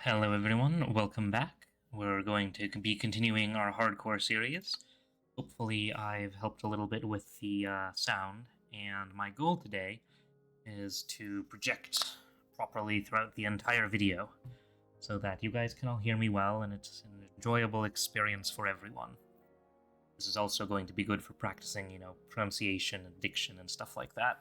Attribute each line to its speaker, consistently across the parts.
Speaker 1: Hello everyone, welcome back. We're going to be continuing our hardcore series. Hopefully I've helped a little bit with the sound, and my goal today is to project properly throughout the entire video so that you guys can all hear me well and it's an enjoyable experience for everyone. This is also going to be good for practicing, pronunciation and diction and stuff like that.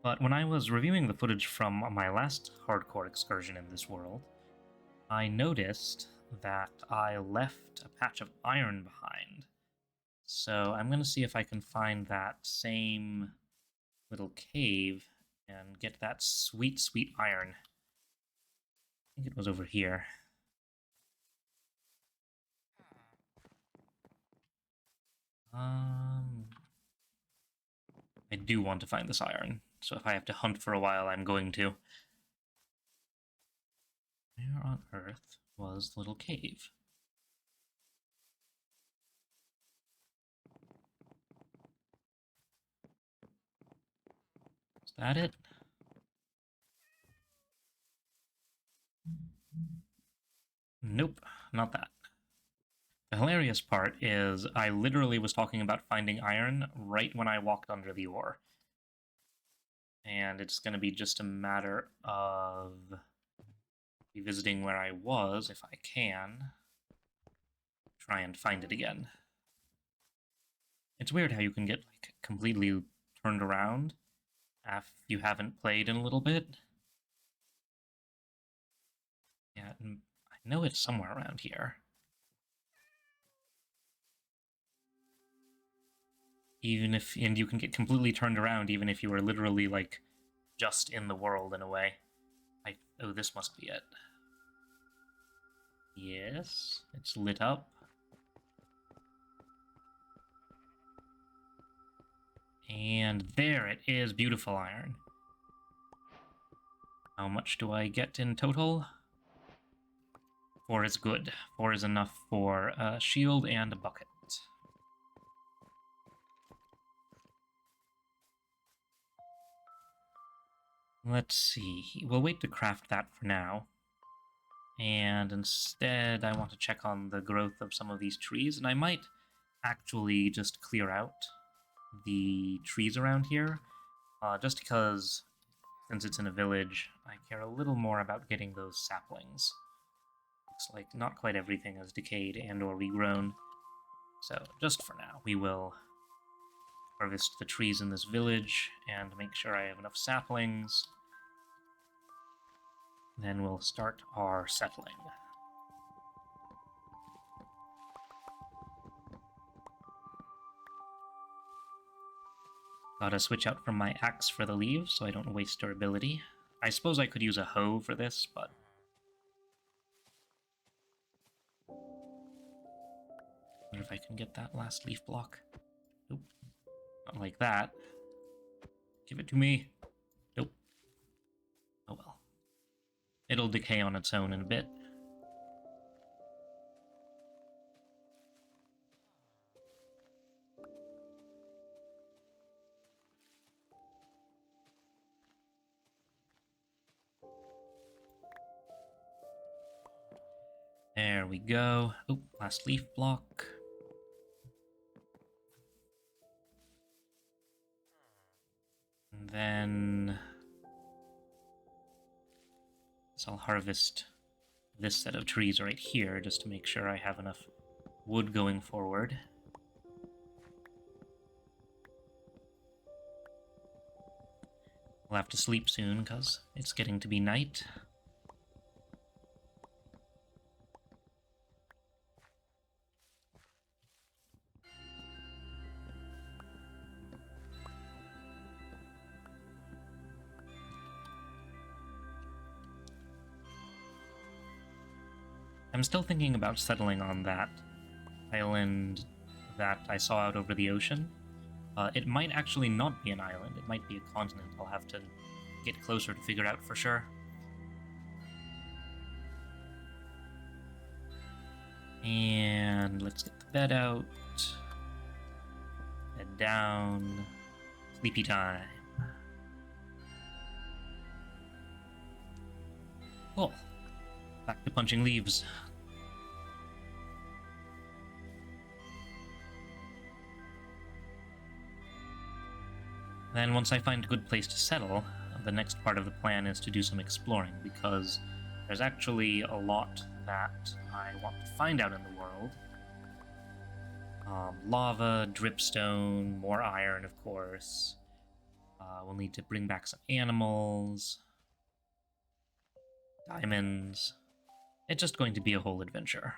Speaker 1: But when I was reviewing the footage from my last hardcore excursion in this world, I noticed that I left a patch of iron behind. So I'm going to see if I can find that same little cave and get that sweet, sweet iron. I think it was over here. I do want to find this iron, so if I have to hunt for a while, I'm going to. Where on earth was the little cave? Is that it? Nope, not that. The hilarious part is I literally was talking about finding iron right when I walked under the ore. And it's going to be just a matter of revisiting where I was, if I can, try and find it again. It's weird how you can get like completely turned around if you haven't played in a little bit. Yeah, I know it's somewhere around here. And you can get completely turned around even if you are literally like just in the world in a way. Oh, this must be it. Yes, it's lit up. And there it is, beautiful iron. How much do I get in total? 4 is good. 4 is enough for a shield and a bucket. Let's see. We'll wait to craft that for now. And instead, I want to check on the growth of some of these trees, and I might actually just clear out the trees around here, just because, since it's in a village, I care a little more about getting those saplings. Looks like not quite everything has decayed and or regrown, so just for now, we will harvest the trees in this village and make sure I have enough saplings. Then we'll start our settling. Gotta switch out from my axe for the leaves so I don't waste durability. I suppose I could use a hoe for this, but... I wonder if I can get that last leaf block. Nope. Not like that. Give it to me. Nope. Oh well. It'll decay on its own in a bit. There we go. Oh, last leaf block. And then... so I'll harvest this set of trees right here, just to make sure I have enough wood going forward. I'll have to sleep soon, because it's getting to be night. I'm still thinking about settling on that island that I saw out over the ocean. It might actually not be an island, it might be a continent. I'll have to get closer to figure out for sure. And let's get the bed out. Head down. Sleepy time. Cool. Back to punching leaves. Then once I find a good place to settle, the next part of the plan is to do some exploring, because there's actually a lot that I want to find out in the world. Lava, dripstone, more iron, of course. We'll need to bring back some animals, diamonds. It's just going to be a whole adventure.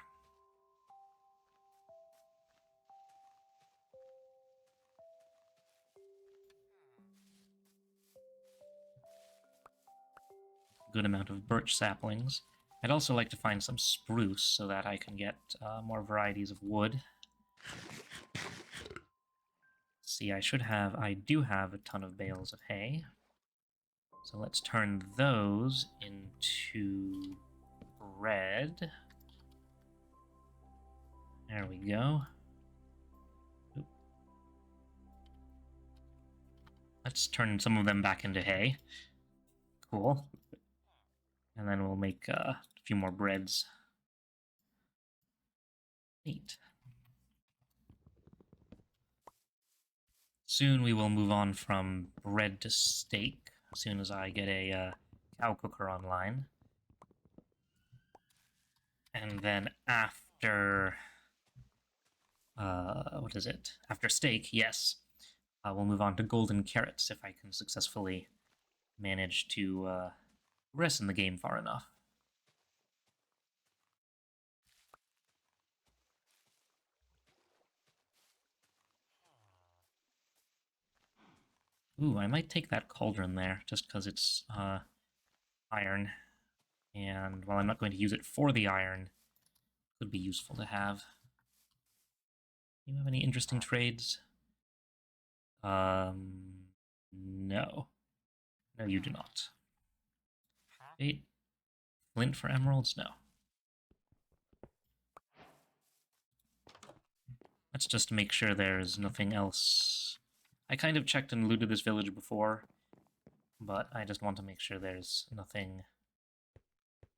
Speaker 1: Good amount of birch saplings. I'd also like to find some spruce so that I can get more varieties of wood. See, I do have a ton of bales of hay. So let's turn those into bread. There we go. Oop. Let's turn some of them back into hay. Cool. And then we'll make a few more breads. Neat. Soon we will move on from bread to steak, as soon as I get a cow cooker online. And then after... what is it? After steak, yes. We'll move on to golden carrots if I can successfully manage to progress in the game far enough. Ooh, I might take that cauldron there, just because it's iron. And while I'm not going to use it for the iron, it could be useful to have. Do you have any interesting trades? No. No, you do not. 8. Flint for emeralds? No. Let's just make sure there's nothing else. I kind of checked and looted this village before, but I just want to make sure there's nothing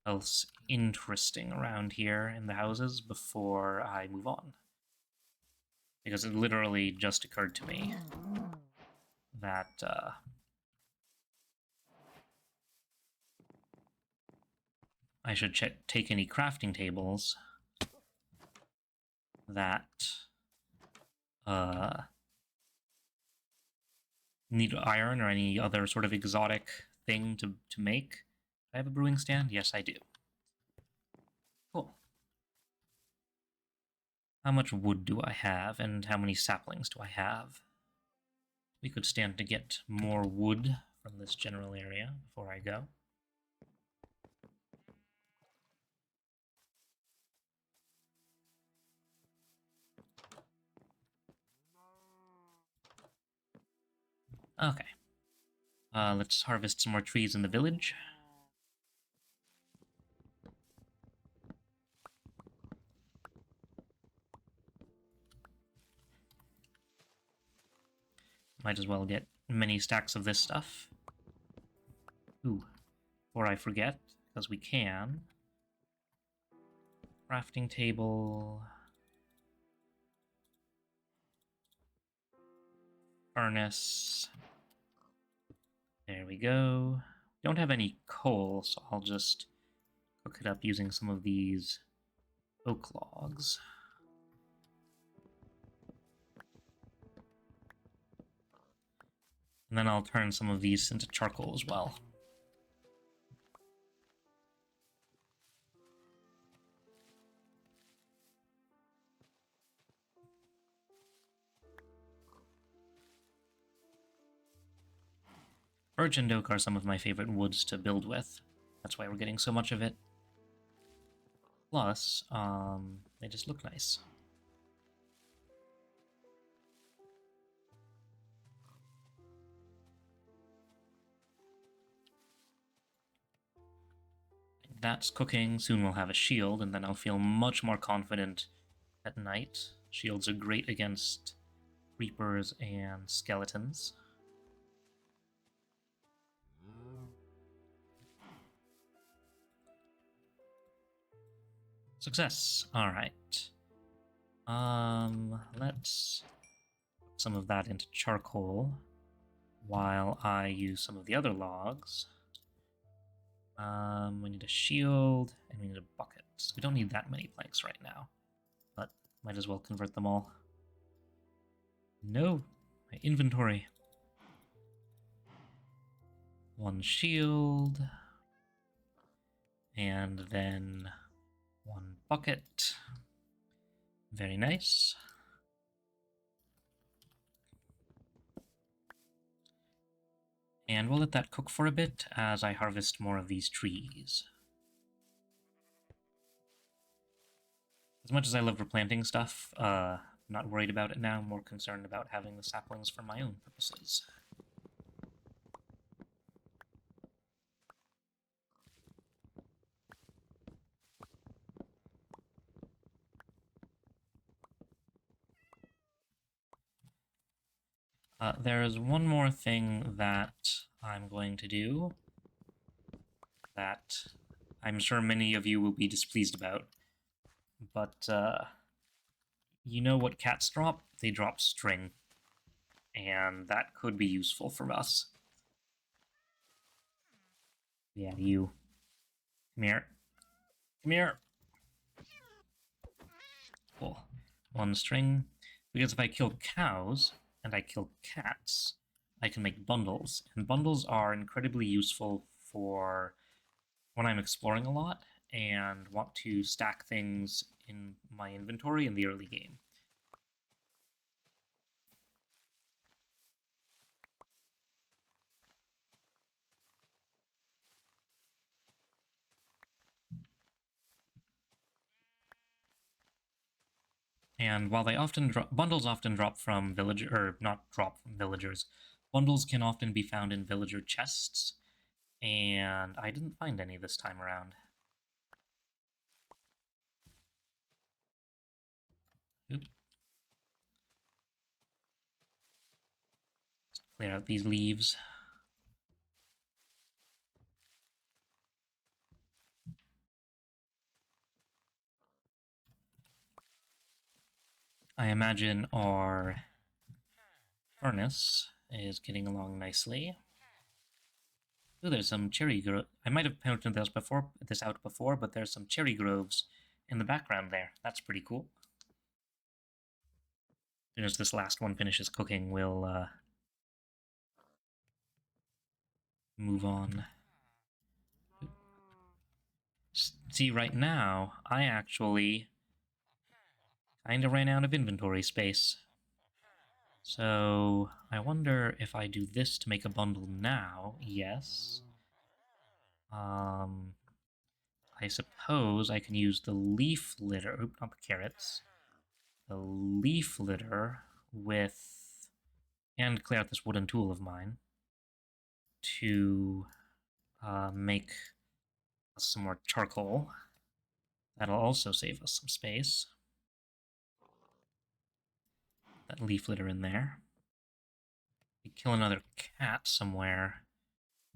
Speaker 1: else interesting around here in the houses before I move on. Because it literally just occurred to me that I should take any crafting tables that need iron or any other sort of exotic thing to make. Do I have a brewing stand? Yes, I do. Cool. How much wood do I have, and how many saplings do I have? We could stand to get more wood from this general area before I go. Okay. Let's harvest some more trees in the village. Might as well get many stacks of this stuff. Ooh, before I forget, because we can. Crafting table. Furnace. There we go. Don't have any coal, so I'll just cook it up using some of these oak logs. And then I'll turn some of these into charcoal as well. Birch and oak are some of my favorite woods to build with. That's why we're getting so much of it. Plus, they just look nice. That's cooking. Soon we'll have a shield, and then I'll feel much more confident at night. Shields are great against creepers and skeletons. Success. All right. Let's put some of that into charcoal while I use some of the other logs. We need a shield and we need a bucket. So we don't need that many planks right now, but might as well convert them all. No, my inventory. One shield, and then one bucket. Very nice. And we'll let that cook for a bit as I harvest more of these trees. As much as I love replanting stuff, not worried about it now, more concerned about having the saplings for my own purposes. There is one more thing that I'm going to do that I'm sure many of you will be displeased about. But you know what cats drop? They drop string. And that could be useful for us. Yeah, you. Come here. Come here. Cool. One string. Because if I kill cows and I kill cats, I can make bundles. And bundles are incredibly useful for when I'm exploring a lot and want to stack things in my inventory in the early game. And while they often drop, bundles often drop from villager, or not drop from villagers, bundles can often be found in villager chests, and I didn't find any this time around. Oop. Let's clear out these leaves. I imagine our furnace is getting along nicely. Ooh, there's some cherry grove. I might have pointed this out before, but there's some cherry groves in the background there. That's pretty cool. As soon as this last one finishes cooking, we'll move on. See, right now, I actually kind of ran out of inventory space. So, I wonder if I do this to make a bundle now. Yes. I suppose I can use the leaf litter. Oop, not the carrots. The leaf litter with... and clear out this wooden tool of mine to make some more charcoal. That'll also save us some space. That leaf litter in there. If we kill another cat somewhere,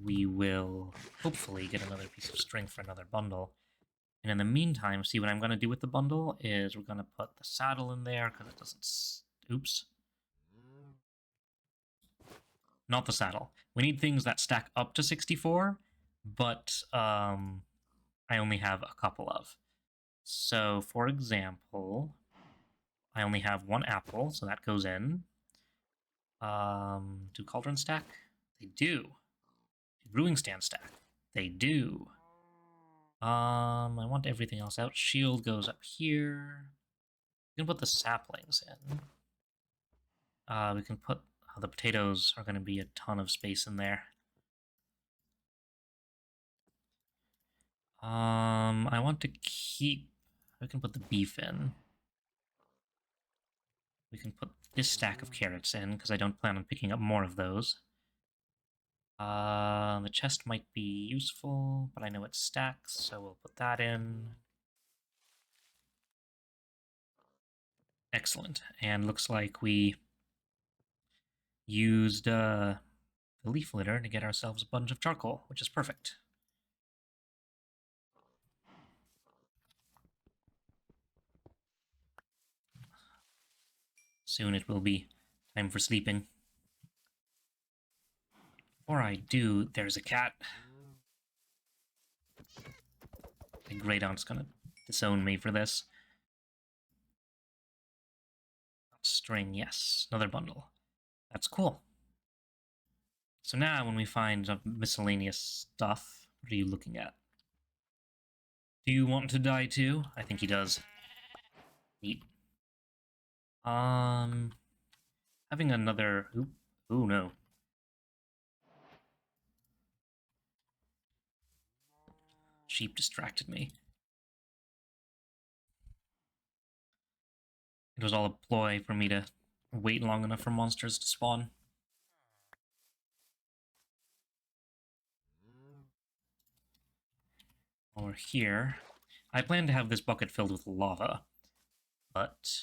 Speaker 1: we will hopefully get another piece of string for another bundle. And in the meantime, see what I'm going to do with the bundle is we're going to put the saddle in there because it doesn't... Oops. Not the saddle. We need things that stack up to 64, but I only have a couple of. So, for example, I only have one apple, so that goes in. Do cauldrons stack? They do. Do brewing stand stack? They do. I want everything else out. Shield goes up here. We can put the saplings in. We can put... the potatoes are going to be a ton of space in there. I want to keep... We can put the beef in. We can put this stack of carrots in, because I don't plan on picking up more of those. The chest might be useful, but I know it stacks, so we'll put that in. Excellent. And looks like we used the leaf litter to get ourselves a bunch of charcoal, which is perfect. Soon it will be time for sleeping. Before I do, there's a cat. My great aunt's gonna disown me for this. String, yes. Another bundle. That's cool. So now when we find miscellaneous stuff, what are you looking at? Do you want to die too? I think he does. Neat. Having another... Ooh, no. Sheep distracted me. It was all a ploy for me to wait long enough for monsters to spawn. While we're here, I plan to have this bucket filled with lava, but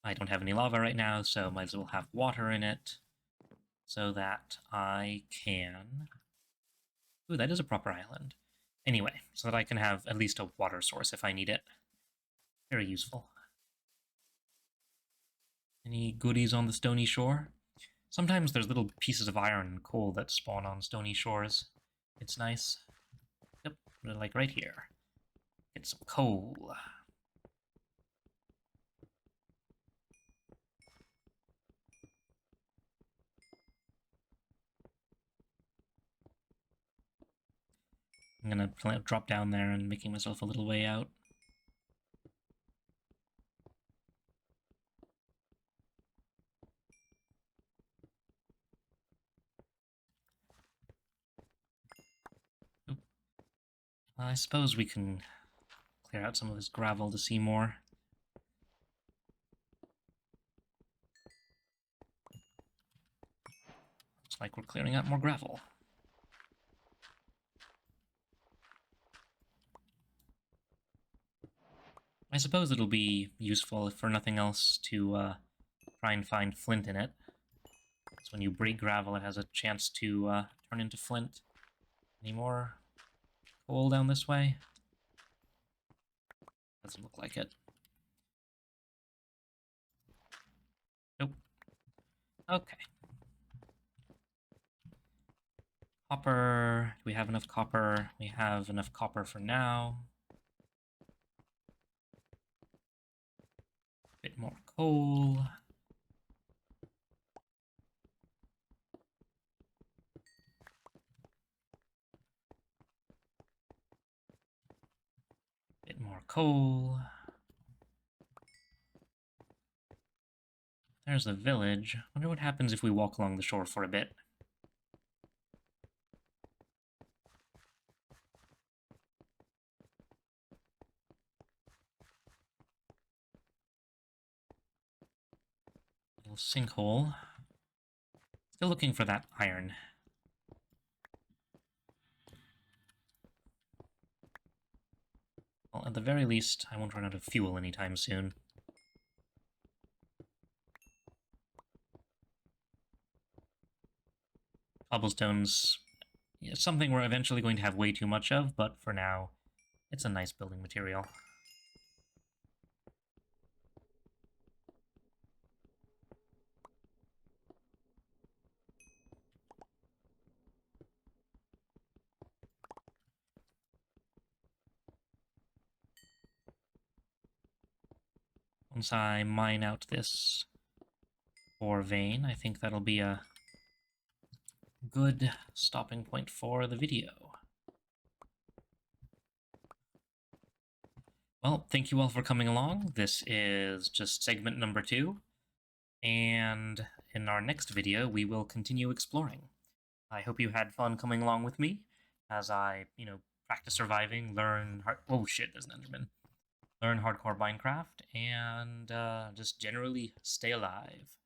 Speaker 1: I don't have any lava right now, so might as well have water in it so that I can... Ooh, that is a proper island. Anyway, so that I can have at least a water source if I need it. Very useful. Any goodies on the stony shore? Sometimes there's little pieces of iron and coal that spawn on stony shores. It's nice. Yep, like right here. Get some coal. I'm gonna drop down there and making myself a little way out. Oop. I suppose we can clear out some of this gravel to see more. Looks like we're clearing out more gravel. I suppose it'll be useful, if for nothing else, to try and find flint in it. So when you break gravel, it has a chance to turn into flint. Any more coal down this way? Doesn't look like it. Nope. Okay. Copper. Do we have enough copper? We have enough copper for now. Bit more coal. Bit more coal. There's the village. Wonder what happens if we walk along the shore for a bit. Little sinkhole. Still looking for that iron. Well, at the very least, I won't run out of fuel anytime soon. Cobblestone's something we're eventually going to have way too much of, but for now, it's a nice building material. Once I mine out this ore vein, I think that'll be a good stopping point for the video. Well, thank you all for coming along. This is just segment number 2, and in our next video, we will continue exploring. I hope you had fun coming along with me as I, practice surviving, learn oh shit, there's an Enderman. Learn hardcore Minecraft, and just generally stay alive.